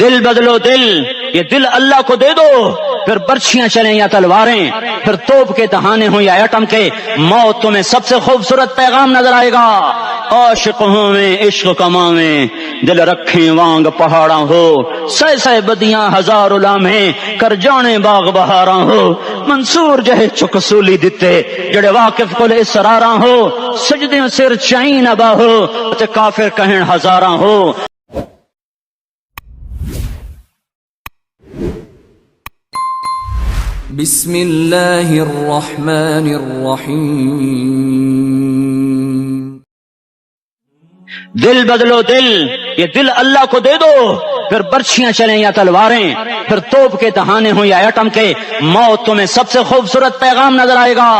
دل بدلو دل، یہ دل اللہ کو دے دو، پھر برچھیاں چلیں یا تلواریں، پھر توپ کے دہانے ہوں یا ایٹم کے، موت تمہیں سب سے خوبصورت پیغام نظر آئے گا۔ عاشق ہوں میں عشق کماویں، دل رکھیں وانگ پہاڑاں ہو، سہ سہ بدیاں ہزار لامہیں، کر جانے باغ بہاراں ہو، منصور جہے چک سولی دتے، جڑے واقف کل اسراراں ہو، سجدیں سر چائیں نبا ہو، تے کافر کہیں ہزاراں ہو۔ بسم اللہ الرحمن الرحیم۔ دل بدلو دل، یہ دل اللہ کو دے دو، پھر برچھیاں چلیں یا تلواریں، پھر توپ کے دہانے ہوں یا ایٹم کے، موت تمہیں سب سے خوبصورت پیغام نظر آئے گا۔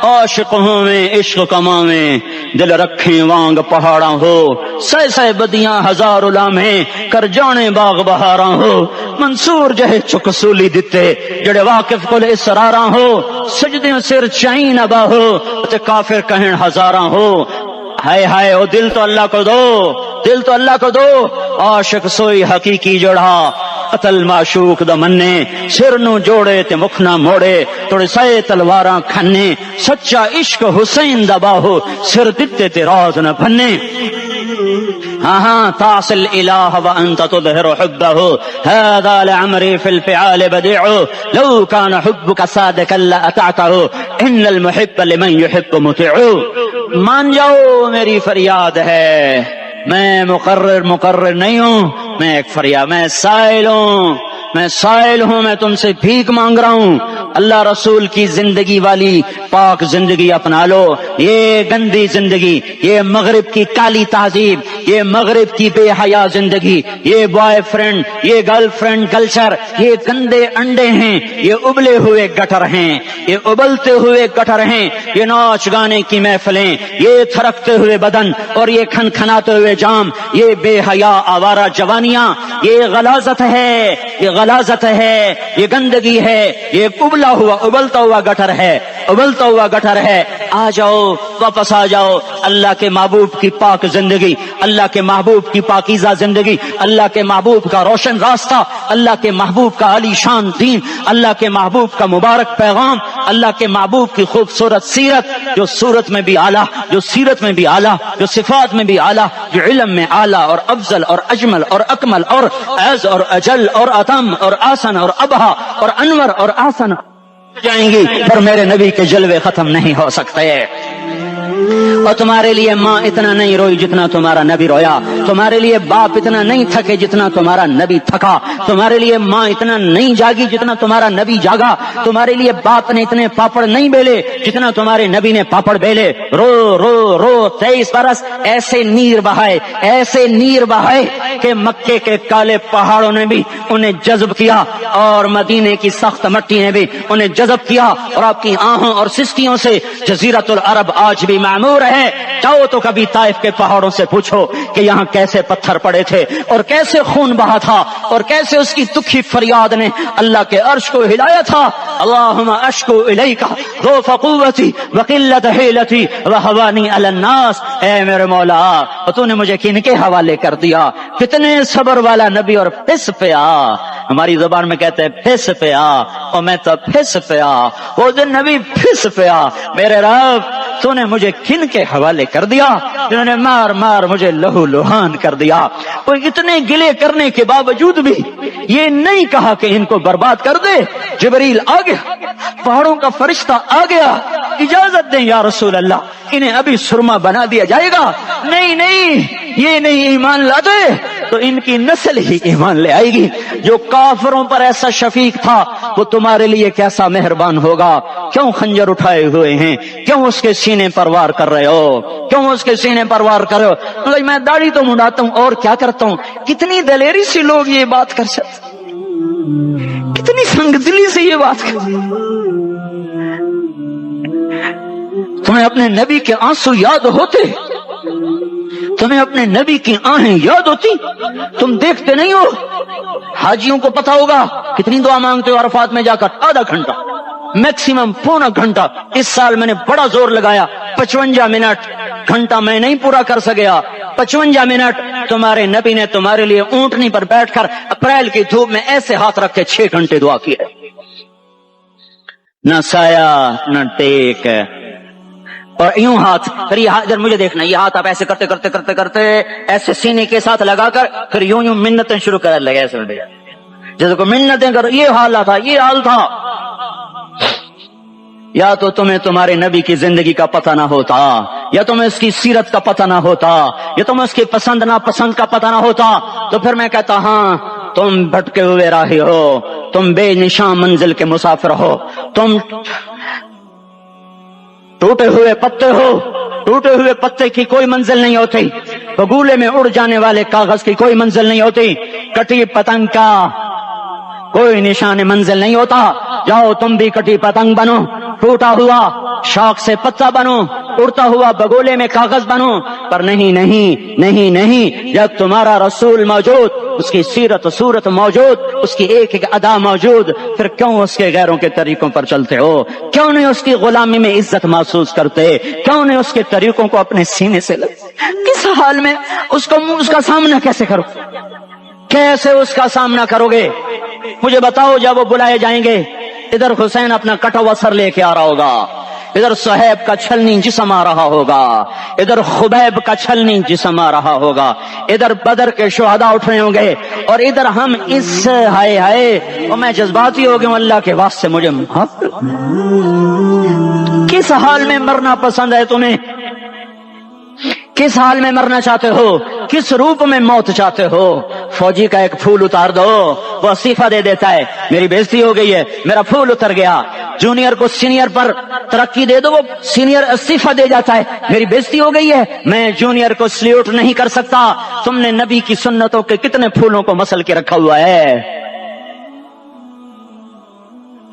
عاشق ہوں میں عشق کماویں، دل رکھیں وانگ پہاڑاں ہو، سہ سہ بدیاں ہزار لامہیں، کر جانے باغ بہاراں ہو، منصور جہے چک سولی دتے، جڑے واقف کل اسراراں ہو، سجدیں سر چائیں نبا ہو، تے کافر کہیں ہزاراں ہو۔ ہائے ہائے او دل تو اللہ کو دو، دل تو اللہ کو دو، عاشق سوئی حقیقی جوڑا، قتل معشوق دا مننے، سر نو جوڑے تے مکھ نہ موڑے، توڑے سائے تلواراں کھنے، سچا عشق حسین دا باہو، سر دتے تے راز نہ بھنے۔ ہاں تعصي الإله وأنت تظهر حبه، هذا لعمري في الفعال بديع، لو كان حبك صادقا لأطعته، إن المحب لمن يحب مطيع۔ مان جاؤ میری فریاد ہے، میں مقرر نہیں ہوں، میں ایک فریاد، میں سائل ہوں، میں تم سے بھیک مانگ رہا ہوں۔ اللہ رسول کی زندگی والی پاک زندگی اپنا لو، یہ گندی زندگی، یہ مغرب کی کالی تہذیب، یہ مغرب کی بے حیا زندگی، یہ بوائے فرینڈ، یہ گرل فرینڈ کلچر، یہ گندے انڈے ہیں، یہ ابلے ہوئے گٹر ہیں، یہ ابلتے ہوئے گٹر ہیں، یہ ناچ گانے کی محفلیں، یہ تھرکتے ہوئے بدن اور یہ کھنکھناتے ہوئے جام، یہ بے حیا آوارہ جوانیاں، یہ غلاظت ہے، یہ غلاظت ہے، یہ گندگی ہے، یہ ابلتا ہوا گٹر ہے، ابلتا ہوا گٹر ہے۔ آ جاؤ، واپس آ جاؤ، اللہ کے محبوب کی پاک زندگی، اللہ کے محبوب کی پاکیزہ زندگی، اللہ کے محبوب کا روشن راستہ، اللہ کے محبوب کا عالی شان دین، اللہ کے محبوب کا مبارک پیغام، اللہ کے محبوب کی خوبصورت سیرت، جو صورت میں بھی اعلیٰ، جو سیرت میں بھی اعلیٰ، جو صفات میں بھی اعلیٰ، جو علم میں اعلیٰ اور افضل اور اجمل اور اکمل اور اعز اور اجل اور اتم اور آسن اور ابہا اور انور اور آسن جائیں گی، پر میرے نبی کے جلوے ختم نہیں ہو سکتے۔ اور تمہارے لیے ماں اتنا نہیں روئی جتنا تمہارا نبی رویا، تمہارے لیے باپ اتنا نہیں تھکے جتنا تمہارا نبی تھکا، تمہارے لیے ماں اتنا نہیں جاگی جتنا تمہارا نبی جاگا، تمہارے لیے باپ نے اتنے پاپڑ نہیں بیلے جتنا تمہارے نبی نے پاپڑ بیلے۔ رو رو رو 23 برس ایسے نیر بہائے کہ مکے کے کالے پہاڑوں نے بھی انہیں جذب کیا اور مدینے کی سخت مٹی نے بھی انہیں جذب کیا، اور آپ کی آہوں اور سسکیوں سے جزیرۃ العرب آج بھی معمور ہے۔ جاؤ تو کبھی طائف کے پہاڑوں سے پوچھو کہ یہاں کیسے پتھر پڑے تھے اور کیسے خون بہا تھا اور کیسے اس کی تکھی فریاد نے اللہ کے عرش کو ہلایا تھا۔ اللہم اشکو الیک ضعف قوتی وقلت حیلتی وہوانی علی الناس، اے میرے مولا تو نے مجھے کن کے حوالے کر دیا، کتنے صبر والا نبی، اور پھس پیا، ہماری زبان میں کہتے ہیں پھس پیا، اور میں تو پھس پیا، وہ دن نبی پھس پیا، میرے رب تو نے مجھے کن کے حوالے کر دیا جنہوں نے مار مار مجھے لہو لہان کر دیا۔ وہ اتنے گلے کرنے کے باوجود بھی یہ نہیں کہا کہ ان کو برباد کر دے۔ جبریل آ گیا، پہاڑوں کا فرشتہ آ گیا، اجازت دیں یا رسول اللہ، انہیں ابھی سرما بنا دیا جائے گا۔ نہیں، یہ نہیں ایمان لاتے تو ان کی نسل ہی ایمان لے آئے گی۔ جو کافروں پر ایسا شفیق تھا وہ تمہارے لیے کیسا مہربان ہوگا۔ کیوں خنجر اٹھائے ہوئے ہیں، کیوں اس کے سینے پر وار کر رہے ہو، کیوں اس کے سینے پر وار کر رہے ہو؟ میں داڑھی تو منڈاتا ہوں اور کیا کرتا ہوں۔ کتنی دلیری سے لوگ یہ بات کر سکتے، کتنی سنگ دلی سے یہ بات کر۔ تمہیں اپنے نبی کے آنسو یاد ہوتے، تمہیں اپنے نبی کی آہیں یاد ہوتی؟ تم دیکھتے نہیں ہو؟ حاجیوں کو پتا ہوگا کتنی دعا مانگتے ہو عرفات میں جا کر؟ آدھا گھنٹہ، میکسیمم پونا گھنٹہ۔ اس سال میں نے بڑا زور لگایا، 55 منٹ، گھنٹہ میں نہیں پورا کر سکیا، 55 منٹ تمہارے نبی نے تمہارے لیے اونٹنی پر بیٹھ کر اپریل کی دھوپ میں ایسے ہاتھ رکھ کے 6 گھنٹے دعا کی ہے. نہ سایہ نہ ٹیک، اور یوں ہاتھ، پھر یہ ادھر مجھے دیکھنا، یہ ہاتھ آپ ایسے کرتے کرتے کرتے کرتے ایسے سینے کے ساتھ لگا کر پھر یوں یوں منتیں شروع کر لگے، ایسے جیسے کو منتیں کرو. یہ حال تھا، یہ حال تھا. یا تو تمہیں تمہارے نبی کی زندگی کا پتہ نہ ہوتا، یا تمہیں اس کی سیرت کا پتہ نہ ہوتا، یا تمہیں اس کی پسند ناپسند کا پتہ نہ ہوتا، تو پھر میں کہتا ہاں تم بھٹکے ہوئے راہی ہو، تم بے نشان منزل کے مسافر ہو، تم ٹوٹے ہوئے پتے ہو. ٹوٹے ہوئے پتے کی کوئی منزل نہیں ہوتی، بگولے میں اڑ جانے والے کاغذ کی کوئی منزل نہیں ہوتی، کٹی پتنگ کا کوئی نشان منزل نہیں ہوتا. جاؤ تم بھی کٹی پتنگ بنو، ٹوٹا ہوا شوق سے پتا بنو، اڑتا ہوا بگولے میں کاغذ بنو. پر نہیں نہیں نہیں نہیں، جب تمہارا رسول موجود، اس کی سیرت و صورت موجود، اس کی ایک ایک ادا موجود، پھر کیوں اس کے غیروں کے طریقوں پر چلتے ہو؟ کیوں نہیں اس کی غلامی میں عزت محسوس کرتے؟ کیوں نہیں اس کے طریقوں کو اپنے سینے سے لگتے؟ کس حال میں اس کا سامنا کیسے کرو؟ کیسے اس کا سامنا کرو گے؟ مجھے بتاؤ. جب وہ بلائے جائیں گے، ادھر حسین اپنا کٹا ہوا سر لے کے آ رہا ہوگا، ادھر صہیب کا چھلنی جسم آ رہا ہوگا، ادھر خبیب کا چھلنی جسم آ رہا ہوگا، ادھر بدر کے شہداء اٹھ رہے ہوں گے، اور ادھر ہم اس ہائے ہائے. اور میں جذباتی ہو گیا ہوں، اللہ کے واسطے مجھے کس حال میں مرنا پسند ہے تمہیں؟ کس حال میں مرنا چاہتے ہو؟ کس روپ میں موت چاہتے ہو؟ فوجی کا ایک پھول اتار دو، وہ استعفیٰ دے دیتا ہے، میری بےزتی ہو گئی ہے، میرا پھول اتر گیا. جونیئر کو سینئر پر ترقی دے دو، وہ سینئر استعفیٰ دے جاتا ہے، میری بےزتی ہو گئی ہے، میں جونیئر کو سلیوٹ نہیں کر سکتا. تم نے نبی کی سنتوں کے کتنے پھولوں کو مسل کے رکھا ہوا ہے؟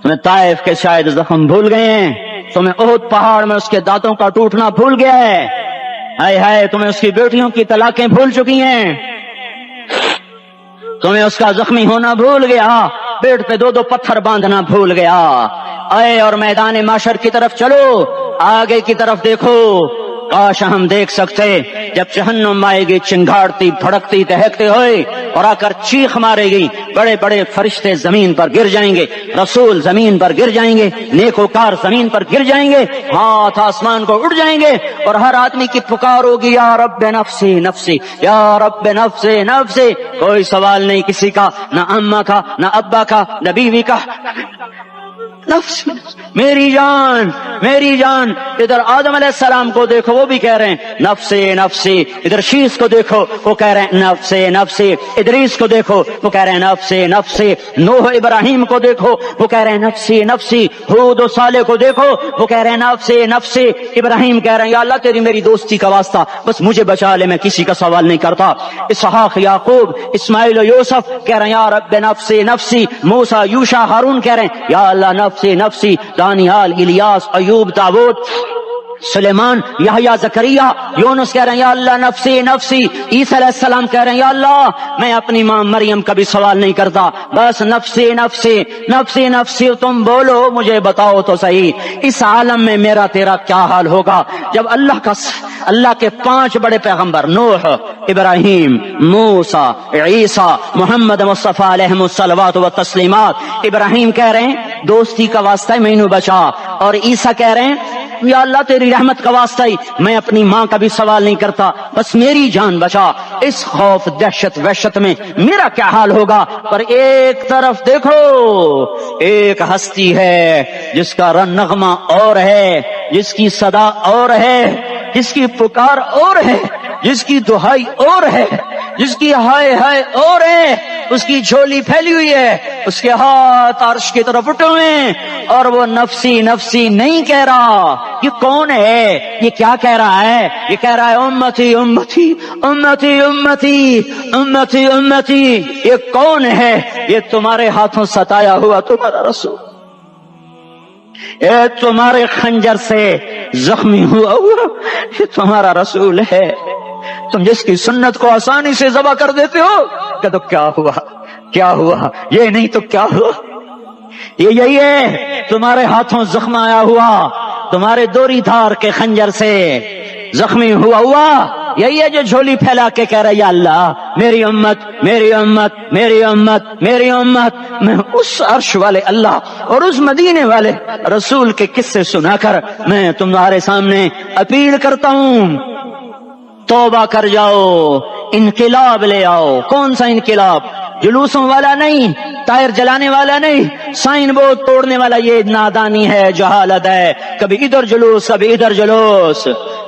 تمہیں طائف کے شاید زخم بھول گئے ہیں، تمہیں احد پہاڑ میں اس کے دانتوں کا ٹوٹنا بھول گیا ہے، ہائے ہائے تمہیں اس کی بیٹیوں کی طلاقیں بھول چکی ہیں، تمہیں اس کا زخمی ہونا بھول گیا، پیٹ پہ 2 پتھر باندھنا بھول گیا. آئے اور میدان معاشر کی طرف چلو، آگے کی طرف دیکھو. کاش ہم دیکھ سکتے جب جہنم آئے گی چنگاڑتی بھڑکتی دہکتے ہوئے اور آ کر چیخ مارے گی، بڑے بڑے فرشتے زمین پر گر جائیں گے، رسول زمین پر گر جائیں گے، نیکوکار زمین پر گر جائیں گے، ہاتھ آسمان کو اڑ جائیں گے، اور ہر آدمی کی پکار ہوگی یا رب نفسی نفسی، یا رب نفسی نفسی. کوئی سوال نہیں کسی کا، نہ اماں کا، نہ ابا کا، نہ بیوی کا، نفس میری جان میری جان. ادھر آدم علیہ السلام کو دیکھو، وہ بھی کہہ رہے ہیں نفسی نفسی. ادھر شیس کو دیکھو، وہ کہہ رہے ہیں نفسی نفسی. ادریس کو دیکھو، وہ کہہ رہے ہیں نفسی نفسی. نوح ابراہیم کو دیکھو، وہ کہہ رہے ہیں نفسی نفسی. ہود و صالح کو دیکھو، وہ کہہ رہے ہیں نفسی نفسی. ابراہیم کہہ رہے ہیں یا اللہ تیری میری دوستی کا واسطہ، بس مجھے بچا لے، میں کسی کا سوال نہیں کرتا. اسحاق یعقوب اسماعیل و یوسف کہہ رہے ہیں یا رب نفسی نفسی. موسیٰ یوشع ہارون کہہ رہے ہیں یا اللہ نفسی نفسی. دانیال الیاس ایوب داؤد سلیمان یحییٰ زکریا یونس کہہ رہے ہیں یا اللہ نفسی نفسی. عیسیٰ علیہ السلام کہہ رہے ہیں یا اللہ میں اپنی ماں مریم کا بھی سوال نہیں کرتا، بس نفسی نفسی نفسی نفسی. تم بولو، مجھے بتاؤ تو صحیح، اس عالم میں میرا تیرا کیا حال ہوگا جب اللہ کے 5 بڑے پیغمبر نوح، ابراہیم، موسیٰ، عیسیٰ، محمد مصطفیٰ علیہ الصلوات و تسلیمات. ابراہیم کہہ رہے ہیں دوستی کا واسطہ ہے مینوں بچا، اور عیسیٰ کہہ رہے ہیں یا اللہ تیری رحمت کا واسطہ ہی میں اپنی ماں کا بھی سوال نہیں کرتا، بس میری جان بچا. اس خوف دہشت وحشت میں میرا کیا حال ہوگا؟ پر ایک طرف دیکھو، ایک ہستی ہے جس کا نغمہ اور ہے، جس کی صدا اور ہے، جس کی پکار اور ہے، جس کی دہائی اور ہے، جس کی ہائے ہائے اور ہے. اس کی جھولی پھیلی ہوئی ہے، اس کے ہاتھ عرش کی طرف اٹھے ہوئے ہیں، اور وہ نفسی نفسی نہیں کہہ رہا. یہ کون ہے؟ یہ کیا کہہ رہا ہے؟ یہ کہہ رہا ہے امتی امتی امتی امتی امتی امتی. یہ کون ہے؟ یہ تمہارے ہاتھوں ستایا ہوا تمہارا رسول، یہ تمہارے خنجر سے زخمی ہوا یہ تمہارا رسول ہے. تم جس کی سنت کو آسانی سے ذبح کر دیتے ہو کہ تو کیا ہوا کیا ہوا، یہ نہیں تو کیا ہوا. یہ یہی ہے تمہارے ہاتھوں زخم آیا ہوا، تمہارے دوری دھار کے خنجر سے زخمی ہوا یہی ہے جو جھولی پھیلا کے کہہ رہا ہے یا اللہ میری امت میری امت میری امت میری امت. میں اس عرش والے اللہ اور اس مدینے والے رسول کے قصے سنا کر میں تمہارے سامنے اپیل کرتا ہوں توبہ کر جاؤ, انقلاب لے آؤ. کون سا انقلاب؟ جلوسوں والا نہیں, ٹائر جلانے والا نہیں, سائن بورڈ توڑنے والا. یہ نادانی ہے, جہالت ہے. کبھی ادھر جلوس کبھی ادھر جلوس.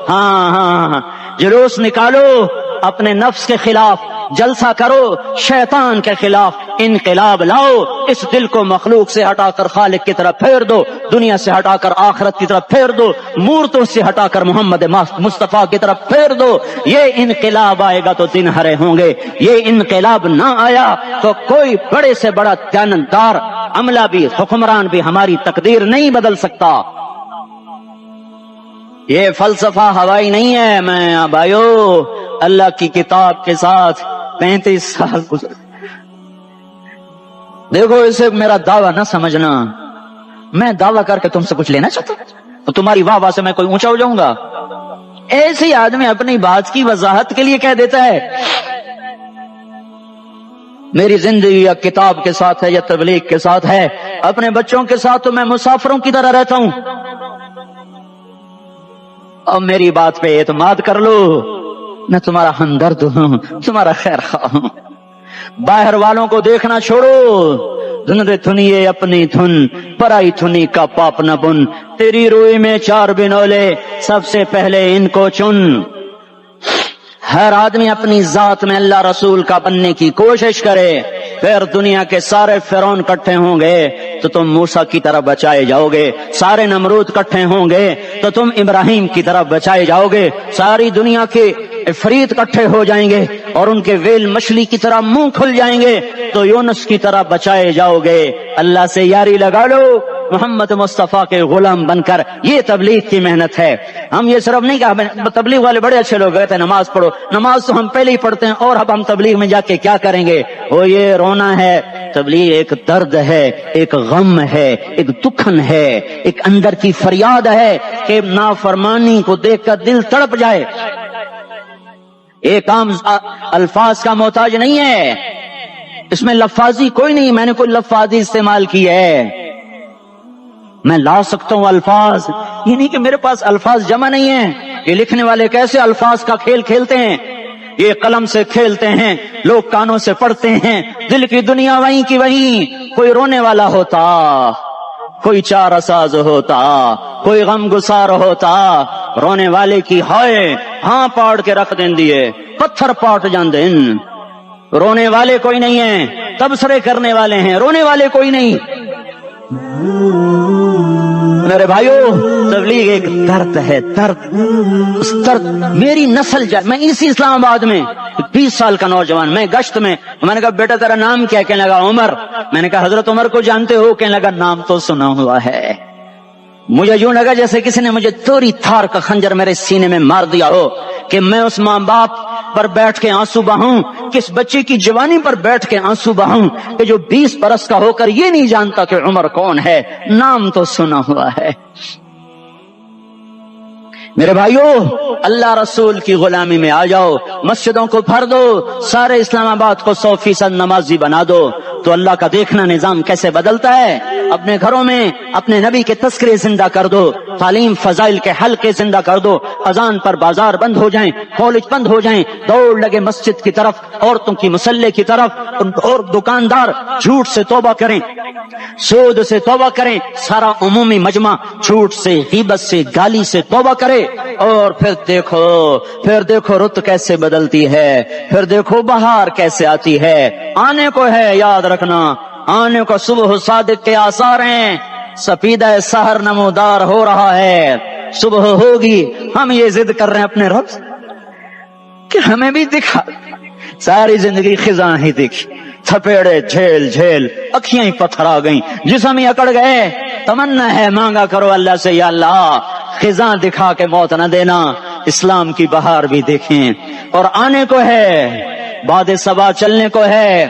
ہاں جلوس نکالو اپنے نفس کے خلاف, جلسہ کرو شیطان کے خلاف, انقلاب لاؤ. اس دل کو مخلوق سے ہٹا کر خالق کی طرف پھیر دو, دنیا سے ہٹا کر آخرت کی طرف پھیر دو, مورتوں سے ہٹا کر محمد مصطفیٰ کی طرف پھیر دو. یہ انقلاب آئے گا تو دن ہرے ہوں گے. یہ انقلاب نہ آیا تو کوئی بڑے سے بڑا دیانتدار عملہ بھی, حکمران بھی ہماری تقدیر نہیں بدل سکتا. یہ فلسفہ ہوائی نہیں ہے. میں بھائیو اللہ کی کتاب کے ساتھ 35 سال گزر. دیکھو اسے میرا دعویٰ نہ سمجھنا, میں دعویٰ کر کے تم سے کچھ لینا چاہتا ہوں تو تمہاری واہ واہ سے میں کوئی اونچا ہو جاؤں گا. ایسے ہی آدمی اپنی بات کی وضاحت کے لیے کہہ دیتا ہے میری زندگی یا کتاب کے ساتھ ہے یا تبلیغ کے ساتھ ہے. اپنے بچوں کے ساتھ تو میں مسافروں کی طرح رہتا ہوں. اور میری بات پہ اعتماد کر لو, میں تمہارا ہمدرد ہوں, تمہارا خیر خواہ ہوں. باہر والوں کو دیکھنا چھوڑو, دھندے تھنیے اپنی دھن, پرائی تھنی کا پاپ نہ بن. تیری روئی میں 4 بنولے, سب سے پہلے ان کو چن. ہر آدمی اپنی ذات میں اللہ رسول کا بننے کی کوشش کرے, پھر دنیا کے سارے فرعون کٹھے ہوں گے تو تم موسیٰ کی طرف بچائے جاؤ گے. سارے نمرود کٹھے ہوں گے تو تم ابراہیم کی طرف بچائے جاؤ گے. ساری دنیا کے عفریت کٹھے ہو جائیں گے اور ان کے ویل مچھلی کی طرح منہ کھل جائیں گے تو یونس کی طرح بچائے جاؤ گے. اللہ سے یاری لگا لو محمد مصطفیٰ کے غلام بن کر. یہ تبلیغ کی محنت ہے. ہم یہ صرف نہیں کہا تبلیغ والے بڑے اچھے لوگ کہتے ہیں نماز پڑھو, نماز تو ہم پہلے ہی پڑھتے ہیں اور اب ہم تبلیغ میں جا کے کیا کریں گے. وہ یہ رونا ہے. تبلیغ ایک درد ہے, ایک غم ہے, ایک دکھن ہے, ایک اندر کی فریاد ہے کہ نافرمانی کو دیکھ کر دل تڑپ جائے. ایک عام الفاظ کا محتاج نہیں ہے, اس میں لفاظی کوئی نہیں. میں نے کوئی لفاظی استعمال کی ہے, میں لا سکتا ہوں الفاظ. یہ نہیں کہ میرے پاس الفاظ جمع نہیں ہیں. یہ لکھنے والے کیسے الفاظ کا کھیل کھیلتے ہیں, یہ قلم سے کھیلتے ہیں, لوگ کانوں سے پڑھتے ہیں. دل کی دنیا وہیں کی وہیں. کوئی رونے والا ہوتا, کوئی چار اساز ہوتا, کوئی غم گسار ہوتا. رونے والے کی ہائے ہاں پاڑ کے رکھ دیں دیے, پتھر پاٹ جان دیں. رونے والے کوئی نہیں ہیں, تبصرے کرنے والے ہیں, رونے والے کوئی نہیں. میرے بھائیو تبلیغ ایک درد ہے, درد. اس درد میری نسل جائے. میں اسی اسلام آباد میں 20 سال کا نوجوان, میں گشت میں نے کہا بیٹا تیرا نام کیا؟ کہنے لگا عمر. میں نے کہا حضرت عمر کو جانتے ہو؟ کہنے لگا نام تو سنا ہوا ہے. مجھے یوں لگا جیسے کسی نے مجھے توری تھار کا خنجر میرے سینے میں مار دیا ہو کہ میں اس ماں باپ پر بیٹھ کے آنسو بہاؤں, کس بچے کی جوانی پر بیٹھ کے آنسو بہاؤں کہ جو 20 برس کا ہو کر یہ نہیں جانتا کہ عمر کون ہے. نام تو سنا ہوا ہے. میرے بھائیو اللہ رسول کی غلامی میں آ جاؤ, مسجدوں کو بھر دو, سارے اسلام آباد کو 100% نمازی بنا دو تو اللہ کا دیکھنا نظام کیسے بدلتا ہے. اپنے گھروں میں اپنے نبی کے تذکرے زندہ کر دو, تعلیم فضائل کے حلقے زندہ کر دو. اذان پر بازار بند ہو جائیں, کالج بند ہو جائیں, دوڑ لگے مسجد کی طرف, عورتوں کی مصلے کی طرف. اور دکاندار جھوٹ سے توبہ کریں, سود سے توبہ کریں. سارا عمومی مجمع جھوٹ سے, غیبت سے, گالی سے توبہ کرے. اور پھر دیکھو رت کیسے بدلتی ہے, پھر دیکھو بہار کیسے آتی ہے. آنے کو ہے, یاد رکھنا آنے کو. صبح صادق کے آثار ہیں, سپیدہ سحر نمودار ہو رہا ہے. صبح ہوگی, ہم یہ ضد کر رہے ہیں اپنے رب کہ ہمیں بھی دکھا. ساری زندگی خزاں ہی دکھی, تھپیڑے جھیل جھیل, اکھیاں ہی پتھر آ گئیں, جسم ہی اکڑ گئے. تمنا ہے مانگا کرو اللہ سے, یا اللہ خزاں دکھا کے موت نہ دینا, اسلام کی بہار بھی دیکھیں. اور آنے کو ہے, باد صبا چلنے کو ہے.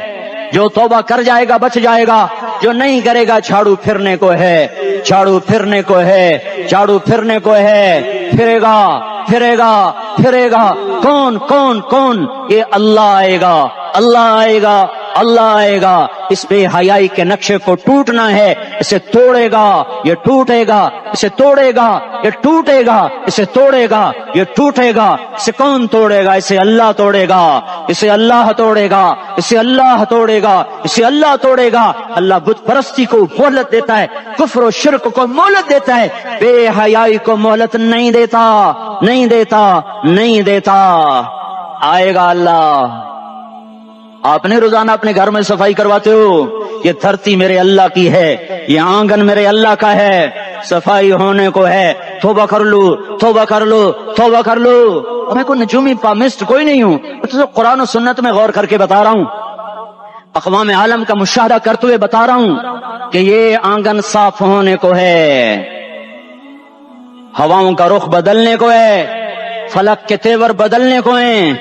جو توبہ کر جائے گا بچ جائے گا, جو نہیں کرے گا جھاڑو پھرنے کو ہے, جھاڑو پھرنے کو ہے, جھاڑو پھرنے کو ہے. پھرے گا پھرے گا پھرے گا, کون کون کون؟ یہ اللہ آئے گا، اللہ آئے گا، اللہ آئے گا۔ اس بے حیائی کے نقشے کو ٹوٹنا ہے، اسے توڑے گا، یہ ٹوٹے گا، اسے توڑے گا، یہ ٹوٹے گا، اسے توڑے گا، یہ ٹوٹے گا۔ اسے کون توڑے گا؟ اسے اللہ توڑے گا، اسے اللہ توڑے گا، اسے اللہ توڑے گا، اسے اللہ توڑے گا۔ اللہ بت پرستی کو مہلت دیتا ہے، کفر و شرک کو مہلت دیتا ہے، بے حیائی کو مہلت نہیں دیتا، نہیں دیتا، نہیں دیتا۔ آئے گا اللہ۔ آپ نے روزانہ اپنے گھر میں صفائی کرواتے ہو؟ یہ دھرتی میرے اللہ کی ہے، یہ آنگن میرے اللہ کا ہے، صفائی ہونے کو ہے، توبہ کر لو، توبہ کر لو، توبہ کر لو۔ میں کوئی نجومی پامسٹ کوئی نہیں ہوں، تو قرآن و سنت میں غور کر کے بتا رہا ہوں، اقوام عالم کا مشاہدہ کرتے ہوئے بتا رہا ہوں کہ یہ آنگن صاف ہونے کو ہے، ہواؤں کا رخ بدلنے کو ہے، فلک کے تیور بدلنے کو ہیں۔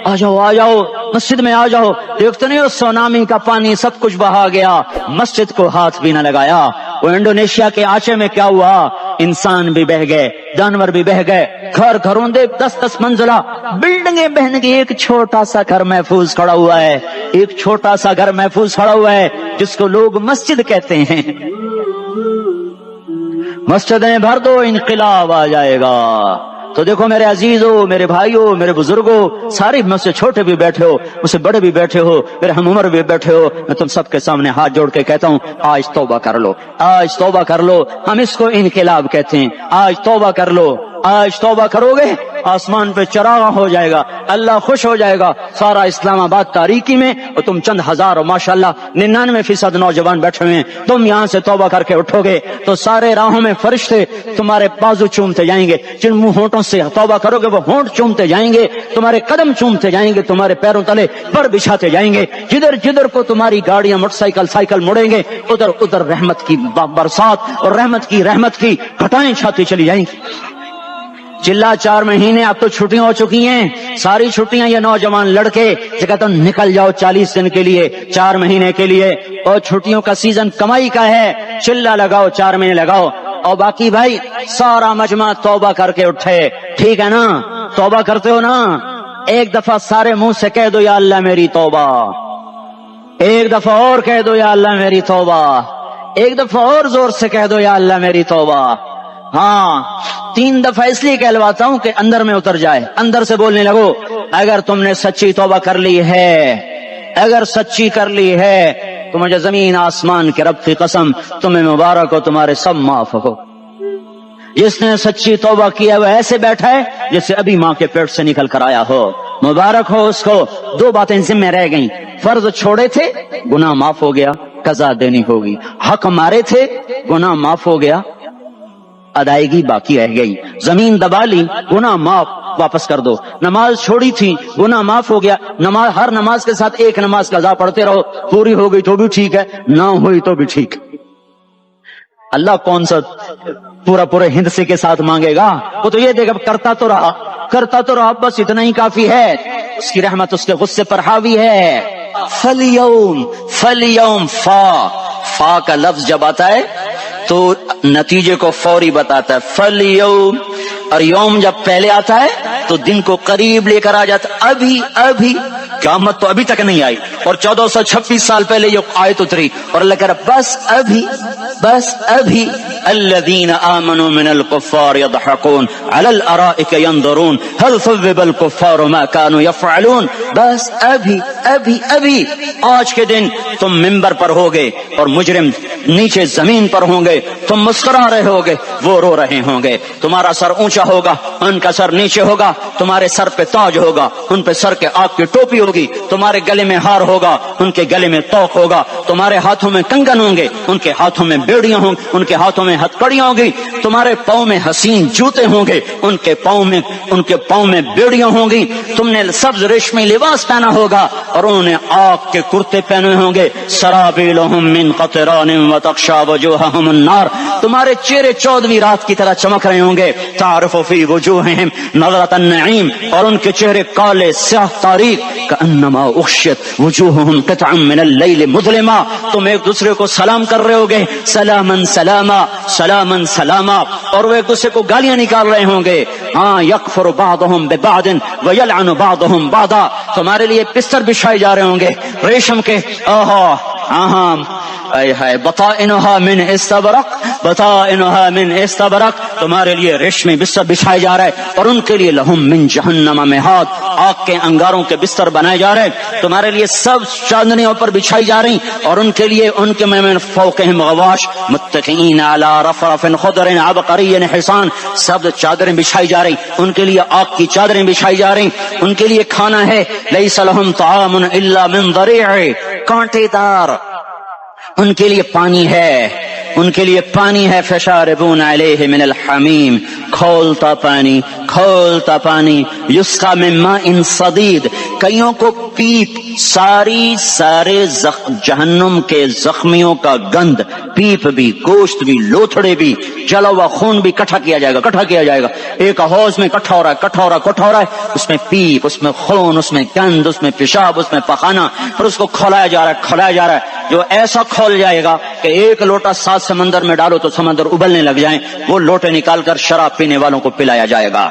آ جاؤ، آ جاؤ، مسجد میں آ جاؤ۔ دیکھتے نہیں ہو سونامی کا پانی سب کچھ بہا گیا، مسجد کو ہاتھ بھی نہ لگایا۔ وہ انڈونیشیا کے آچے میں کیا ہوا؟ انسان بھی بہ گئے، جانور بھی بہ گئے، گھر گھروں دے 10-10 منزلہ بلڈنگیں بہن گئی، ایک چھوٹا سا گھر محفوظ کھڑا ہوا ہے، ایک چھوٹا سا گھر محفوظ کھڑا ہوا ہے جس کو لوگ مسجد کہتے ہیں۔ مسجدیں بھر دو، انقلاب آ جائے گا۔ تو دیکھو میرے عزیزو، میرے بھائیو، میرے بزرگو، سارے مجھ سے چھوٹے بھی بیٹھے ہو، مجھ سے بڑے بھی بیٹھے ہو، میرے ہم عمر بھی بیٹھے ہو، میں تم سب کے سامنے ہاتھ جوڑ کے کہتا ہوں آج توبہ کر لو، آج توبہ کر لو۔ ہم اس کو انقلاب کہتے ہیں۔ آج توبہ کر لو، آج توبہ کرو گے آسمان پہ چراغ ہو جائے گا، اللہ خوش ہو جائے گا، سارا اسلام آباد تاریکی میں، اور تم چند ہزار اور ماشاءاللہ 99% نوجوان بیٹھے ہوئے ہیں، تم یہاں سے توبہ کر کے اٹھو گے تو سارے راہوں میں فرشتے تمہارے بازو چومتے جائیں گے، جن منہ ہونٹوں سے توبہ کرو گے وہ ہونٹ چومتے جائیں گے، تمہارے قدم چومتے جائیں گے، تمہارے پیروں تلے پر بچھاتے جائیں گے، جدھر جدھر کو تمہاری گاڑیاں موٹر سائیکل سائیکل مڑیں گے ادھر ادھر رحمت کی برسات اور رحمت کی گھٹائیں چھاتی چلی جائیں گی۔ چلا 4 مہینے اب تو چھٹیاں ہو چکی ہیں، ساری چھٹیاں یہ نوجوان لڑکے کہتے ہیں نکل جاؤ 40 دن کے لیے، 4 مہینے کے لیے، اور چھٹیوں کا سیزن کمائی کا ہے، چلا لگاؤ 4 مہینے لگاؤ، اور باقی بھائی سارا مجمع توبہ کر کے اٹھے، ٹھیک ہے نا؟ توبہ کرتے ہو نا؟ ایک دفعہ سارے منہ سے کہہ دو یا اللہ میری توبہ، ایک دفعہ اور کہہ دو یا اللہ میری توبہ، ایک دفعہ اور زور سے کہہ دو یا اللہ میری توبہ۔ ہاں 3 دفعہ اس لیے کہلواتا ہوں کہ اندر میں اتر جائے، اندر سے بولنے لگو اگر تم نے سچی توبہ کر لی ہے، اگر سچی کر لی ہے تو مجھے زمین آسمان کے رب کی قسم تمہیں مبارک ہو، تمہارے سب معاف ہو۔ جس نے سچی توبہ کیا وہ ایسے بیٹھا ہے جیسے ابھی ماں کے پیٹ سے نکل کر آیا ہو، مبارک ہو اس کو۔ 2 باتیں ذمہ رہ گئیں، فرض چھوڑے تھے گناہ معاف ہو گیا، قضا دینی ہوگی، حق مارے تھے گناہ معاف ہو گیا، ادائیگی باقی رہ گئی، زمین دبا لی گناہ معاف، واپس کر دو، نماز چھوڑی تھی گناہ معاف ہو گیا، نماز ہر نماز کے ساتھ ایک نماز قضا پڑھتے رہو، پوری ہو گئی تو بھی ٹھیک ہے، نہ ہوئی تو بھی ٹھیک۔ اللہ کون سا پورے ہندسے کے ساتھ مانگے گا؟ وہ تو یہ دے گا کرتا تو رہا بس اتنا ہی کافی ہے، اس کی رحمت اس کے غصے پر حاوی ہے۔ فَالْيَوْمِ فا کا لفظ جب آتا ہے تو نتیجے کو فوری بتاتا ہے، فَالْيَوْمِ، اور یوم جب پہلے آتا ہے تو دن کو قریب لے کر آ جاتا، ابھی قیامت تو ابھی تک نہیں آئی، اور 1426 سال پہلے یہ آیت اتری، اور اللہ کہہ رہا بس ابھی الذین آمنوا من الکفار یضحکون علی الارائک ینظرون هل ثوب الکفار ما كانوا يفعلون، بس ابھی آج کے دن تم منبر پر ہوگے اور مجرم نیچے زمین پر ہوں گے، تم مسکرا رہے ہوگے وہ رو رہے ہوں گے، تمہارا سر اونچا ہوگا ان کا سر نیچے ہوگا، تمہارے سر پہ تاج ہوگا ان پہ سر کے آگ کی ٹوپی ہوگی، تمہارے گلے میں ہار ہوگا ان کے گلے میں توق ہوگا، تمہارے ہاتھوں میں کنگن ہوں گے ان کے ہاتھوں میں بیڑیاں ہوں گی، ان کے ہاتھوں میں ہتکڑیاں ہوں گی، تمہارے پاؤں میں حسین جوتے ہوں گے ان کے پاؤں میں بیڑیاں ہوں گی، تم نے سبز ریشمی لباس پہنا ہوگا اور انہوں نے آگ کے کرتے پہنے ہوں گے، سرابیلہم من قطران وتغشی وجوہہم النار، تمہارے چہرے 14ویں رات کی طرح چمک رہے ہوں گے. تعرف فی وجوہہم نظرۃ النعیم، اور ان کے چہرے کالے سیاہ تاریک. کأنما اغشیت وجوہہم قطعا من اللیل مظلما، تم ایک دوسرے کو سلام کر رہے ہوگے، سلامن سلاما سلامن سلاما، اور وہ ایک دوسرے کو گالیاں نکال رہے ہوں گے. ہاں یکفر بعضهم ببعض ویلعن بعضهم بعضا، تمہارے لیے بستر بچھائے جا رہے ہوں گے ریشم کے. ہاں اے ہے بطائنها من استبرق، بطائنها من استبرق، تمہارے لیے ریشمی بستر بچھائے جا رہے، اور ان کے لیے لہم من جہنم مہاد، آگ کے انگاروں کے بستر بنائے جا رہے. تمہارے لیے سب چاندنیوں پر بچھائی جا رہی، اور ان کے لیے ان کے من فوقہم غواش متکئین علی رفرف خضر عبقری حصان، سب چادریں بچھائی جا رہی، ان کے لیے آگ کی چادریں بچھائی جا رہی. ان کے لیے کھانا ہے لیس لہم طعام الا من ضریع، کانٹے دار. ان کے لیے پانی ہے، ان کے لیے پانی ہے. فشاربون علیہ من الحمیم، کھولتا پانی، کھولتا پانی. یسقا من ماء صدید، کئیوں کو پیپ، سارے جہنم کے زخمیوں کا گند، پیپ بھی، گوشت بھی، لوتھڑے بھی، جلا ہوا خون بھی اکٹھا کیا جائے گا، اکٹھا کیا جائے گا. ایک حوض میں اکٹھا ہو رہا ہے، اکٹھا ہو رہا ہے، اکٹھا ہو رہا ہے. اس میں پیپ، اس میں خون، اس میں گند، اس میں پیشاب، اس میں پخانہ، پھر اس کو کھولایا جا رہا ہے، کھولایا جا رہا ہے. جو ایسا کھول جائے گا کہ ایک لوٹا 7 سمندر میں ڈالو تو سمندر ابلنے لگ جائیں، وہ لوٹے نکال کر شراب پینے والوں کو پلایا جائے گا.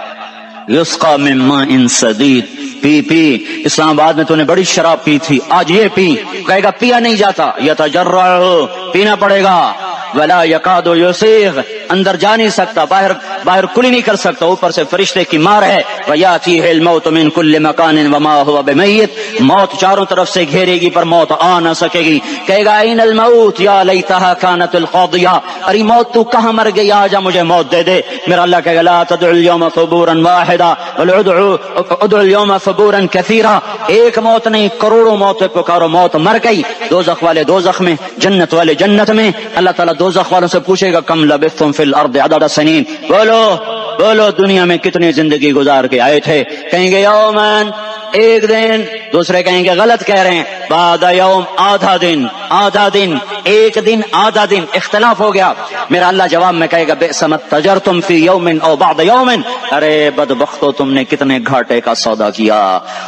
یسقا من ماء صدید، پی اسلام آباد میں تو نے بڑی شراب پی تھی، آج یہ پی. کہے گا پیا نہیں جاتا، یتجرعہ، پینا پڑے گا. ولا یکاد یسیغ، اندر جا نہیں سکتا، باہر کلی نہیں کر سکتا، اوپر سے فرشتے کی مار ہے. ویاتیہ الموت من کل مکان وما هو بمیت، موت چاروں طرف سے گھیرے گی پر موت آ نہ سکے گی. کہے گا این الموت یا لیتہا کانت القاضیہ، ارے موت تو کہاں مر گئی، آجا مجھے موت دے دے. میرا اللہ کہے گا لا تدعوا اليوم ثبورا واحدا بل ادعوا اليوم ثبورا کثیرا، ایک موت نہیں کروڑوں موت پکارو. موت مر گئی، دوزخ والے دوزخ میں، جنت والے جنت میں. اللہ تعالیٰ دوزخ والوں سے پوچھے گا کم لبثتم فی الارض عدد سنین، بولو دنیا میں کتنی زندگی گزار کے آئے تھے. کہیں گے یومن، ایک دن. دوسرے کہیں گے غلط کہہ رہے ہیں، بعد یوم، آدھا دن، آدھا دن، ایک دن، آدھا دن، اختلاف ہو گیا. میرا اللہ جواب میں کہے گا بئس ما تجرتم فی یوم او بعد یوم، ارے بدبختو تم نے کتنے گھاٹے کا سودا کیا.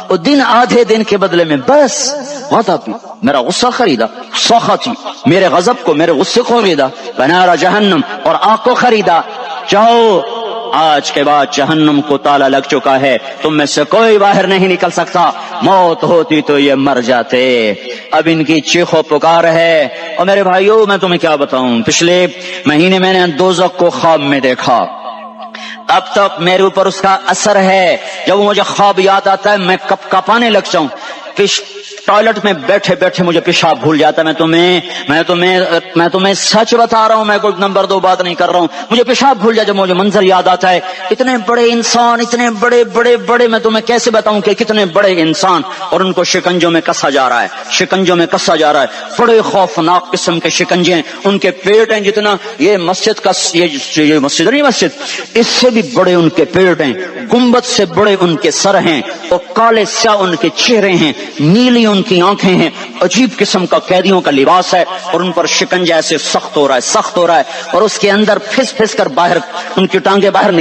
وہ دن آدھے دن کے بدلے میں بس وعدہ بھی، میرا غصہ خریدا، سخطی، میرے غضب کو، میرے غصے کو خریدا. بنار جہنم، اور آگ کو خریدا. جاؤ، آج کے بعد جہنم کو تالا لگ چکا ہے، تم میں سے کوئی باہر نہیں نکل سکتا. موت ہوتی تو یہ مر جاتے. اب ان کی چیخ و پکار ہے. اور میرے بھائیوں میں تمہیں کیا بتاؤں، پچھلے مہینے میں نے دوزخ کو خواب میں دیکھا. اب تک میرے اوپر اس کا اثر ہے. جب مجھے خواب یاد آتا ہے میں کپ کپانے لگ جاؤں. ٹوائلٹ میں بیٹھے بیٹھے مجھے پیشاب بھول جاتا ہے. میں تمہیں سچ بتا رہا ہوں، میں کوئی نمبر 2 بات نہیں کر رہا ہوں. مجھے پیشاب بھول جاتا ہے جب مجھے منظر یاد آتا ہے. اتنے بڑے انسان، اتنے بڑے بڑے بڑے، میں تمہیں کیسے بتاؤں کہ کتنے بڑے انسان، اور ان کو شکنجوں میں کسا جا رہا ہے، شکنجوں میں کسا جا رہا ہے. بڑے خوفناک قسم کے شکنجے ہیں. ان کے پیٹ ہیں جتنا یہ مسجد کا، یہ مسجد نہیں، مسجد اس سے بھی بڑے ان کے پیٹ ہیں. گنبد سے بڑے ان کے سر ہیں، اور کالے سیاہ ان کے چہرے ہیں، نیلی ان کی آنکھیں ہیں. عجیب قسم کا قیدیوں کا لباس ہے، اور ان پر شکنجہ ایسے سخت ہو رہا ہے، سخت ہو رہا ہے. اور اس کے اندر پھس پھس کر باہر ان کی ٹانگیں باہر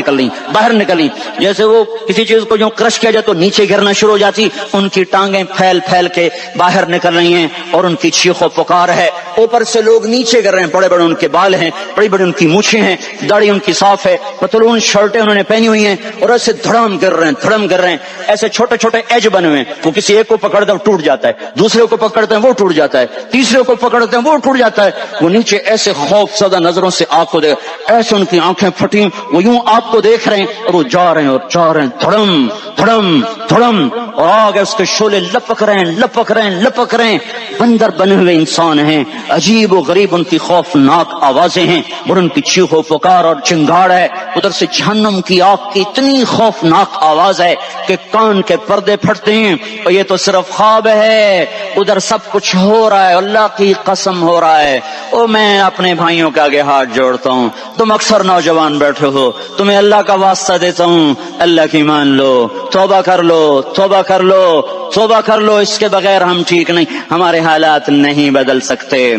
نکلی جیسے وہ کسی چیز کو جو کرش کیا جائے تو نیچے گرنا شروع ہو جاتی. ان کی ٹانگیں پھیل پھیل کے باہر نکل رہی ہیں، اور ان کی چیخ و پکار ہے. اوپر سے لوگ نیچے گر رہے ہیں. بڑے بڑے ان کے بال ہیں، بڑی بڑی ان کی مونچھیں ہیں، داڑھی ان کی صاف ہے، پتلون شرٹیں انہوں نے پہنی ہوئی ہیں، اور ایسے دھڑم گر رہے ہیں، دھڑم گر رہے ہیں. ایسے چھوٹے چھوٹے ایج بنے ہوئے ہیں. وہ کسی ایک کو پکڑ دے ٹوٹ جاتا ہے، دوسرے کو پکڑتے ہیں وہ ٹوٹ جاتا ہے، تیسرے کو پکڑتے ہیں وہ ٹوٹ جاتا ہے. وہ نیچے ایسے خوف زدہ نظروں سے آگ کو دیکھ، ایسے ان کی آنکھیں پھٹی، وہ یوں آگ کو دیکھ رہے ہیں، اور وہ جا رہے ہیں اور جا رہے ہیں، دھڑم دھڑم دھڑم. اور آگے اس کے شعلے لپک رہے ہیں، لپک رہے ہیں، لپک رہے ہیں. بندر بنے ہوئے انسان ہیں، عجیب و غریب ان کی خوفناک آوازیں ہیں، اور ان کی چیخ و پکار اور چنگاڑ ہے. ادھر سے جہنم کی آگ کی اتنی خوفناک آواز ہے کہ کان کے پردے پھٹتے ہیں. اور یہ تو صرف خواب ہے، ادھر سب کچھ ہو رہا ہے، اللہ کی قسم ہو رہا ہے. او میں اپنے بھائیوں کے آگے ہاتھ جوڑتا ہوں، تم اکثر نوجوان بیٹھے ہو، تمہیں اللہ کا واسطہ دیتا ہوں، اللہ کی مان لو، توبہ کر لو، توبہ کر لو، توبہ کر لو. اس کے بغیر ہم ٹھیک نہیں، ہمارے حالات نہیں بدل سکتے.